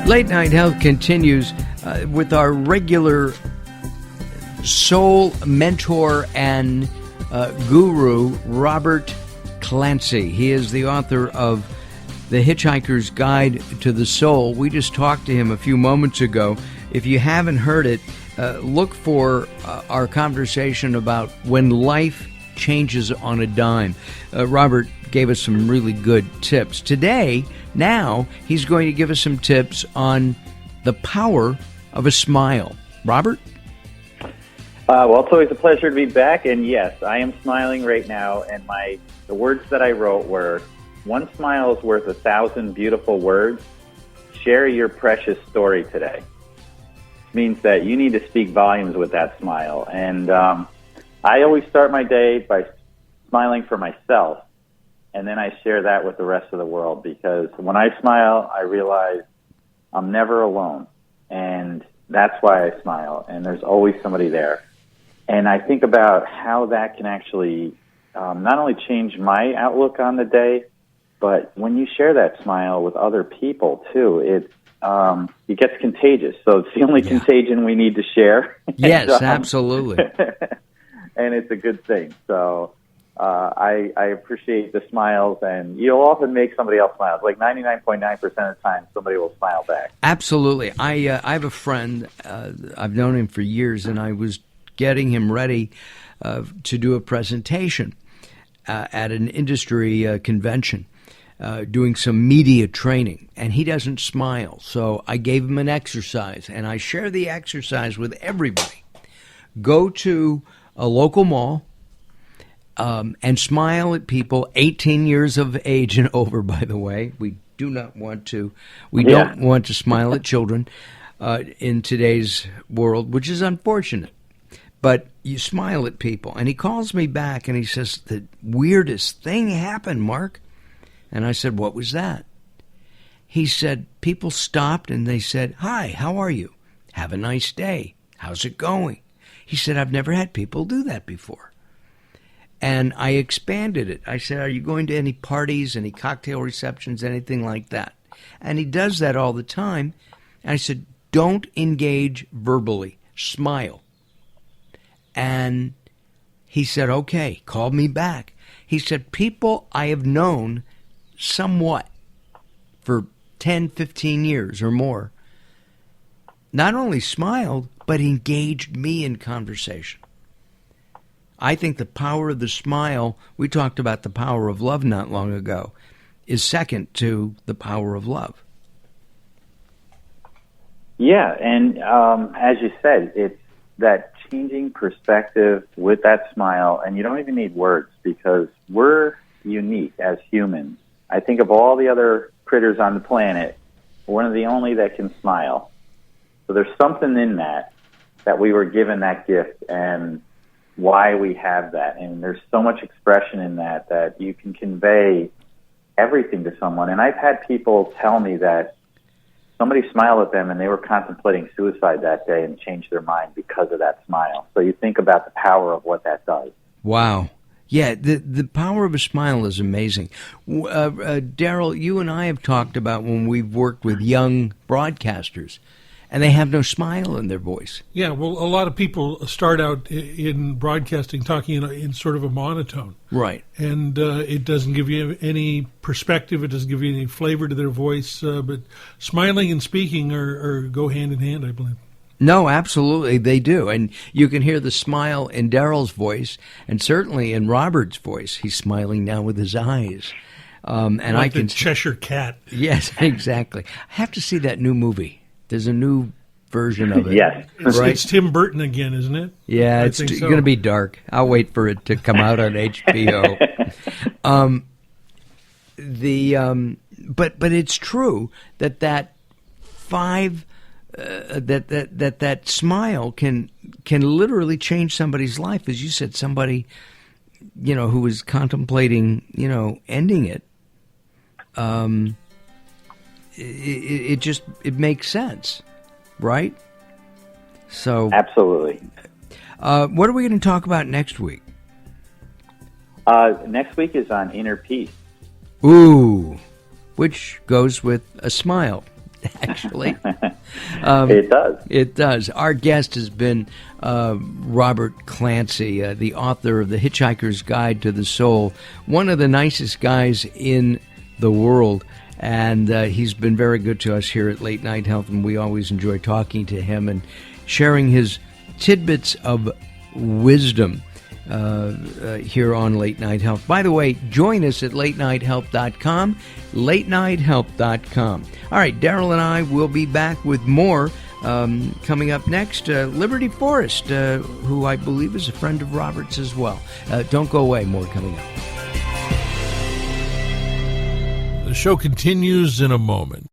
Late Night Health continues with our regular soul mentor and guru, Robert Clancy. He is the author of The Hitchhiker's Guide to the Soul. We just talked to him a few moments ago. If you haven't heard it, look for our conversation about when life changes on a dime. Robert gave us some really good tips. Today, now, he's going to give us some tips on the power of a smile. Robert? Well, it's always a pleasure to be back, and yes, I am smiling right now, and the words that I wrote were, one smile is worth 1,000 beautiful words. Share your precious story today. Means that you need to speak volumes with that smile, and I always start my day by smiling for myself, and then I share that with the rest of the world, because when I smile, I realize I'm never alone, and that's why I smile, and there's always somebody there. And I think about how that can actually not only change my outlook on the day, but when you share that smile with other people, too, it gets contagious. So it's the only contagion we need to share. Yes, absolutely. And it's a good thing. So I appreciate the smiles, and you'll often make somebody else smile. Like 99.9% of the time, somebody will smile back. Absolutely. I have a friend, I've known him for years, and I was getting him ready to do a presentation at an industry convention, doing some media training, and he doesn't smile. So I gave him an exercise, and I share the exercise with everybody. Go to a local mall and smile at people 18 years of age and over, by the way. We don't want to smile at children in today's world, which is unfortunate. But you smile at people. And he calls me back and he says, the weirdest thing happened, Mark. And I said, what was that? He said, people stopped and they said, hi, how are you? Have a nice day. How's it going? He said, I've never had people do that before. And I expanded it. I said, are you going to any parties, any cocktail receptions, anything like that? And he does that all the time. And I said, don't engage verbally. Smile. And he said, okay, called me back. He said, people I have known somewhat for 10, 15 years or more, not only smiled, but engaged me in conversation. I think the power of the smile, we talked about the power of love not long ago, is second to the power of love. Yeah, and as you said, it's that changing perspective with that smile, and you don't even need words because we're unique as humans. I think of all the other critters on the planet, we're one of the only that can smile. So there's something in that we were given that gift and why we have that. And there's so much expression in that you can convey everything to someone. And I've had people tell me that somebody smiled at them and they were contemplating suicide that day and changed their mind because of that smile. So you think about the power of what that does. Wow. Yeah, the power of a smile is amazing. Daryl, you and I have talked about when we've worked with young broadcasters, and they have no smile in their voice. Yeah, well, a lot of people start out in broadcasting talking in sort of a monotone. Right. And it doesn't give you any perspective. It doesn't give you any flavor to their voice. But smiling and speaking go hand in hand, I believe. No, absolutely, they do. And you can hear the smile in Daryl's voice, and certainly in Robert's voice. He's smiling now with his eyes. And like I can the Cheshire Cat. Yes, exactly. I have to see that new movie. There's a new version of it. Yes. It's Tim Burton again, isn't it? Yeah, it's going to be dark. I'll wait for it to come out on HBO. But it's true that that smile can literally change somebody's life. As you said, somebody, who was contemplating, ending it. It makes sense, right? So absolutely. What are we going to talk about next week? Next week is on inner peace. Ooh, which goes with a smile. actually. It does. It does. Our guest has been Robert Clancy, the author of The Hitchhiker's Guide to the Soul, one of the nicest guys in the world. And he's been very good to us here at Late Night Health, and we always enjoy talking to him and sharing his tidbits of wisdom here on Late Night Health. By the way, join us at latenighthealth.com, latenighthealth.com. All right, Daryl and I will be back with more coming up next. Liberty Forrest, who I believe is a friend of Robert's as well. Don't go away, more coming up. The show continues in a moment.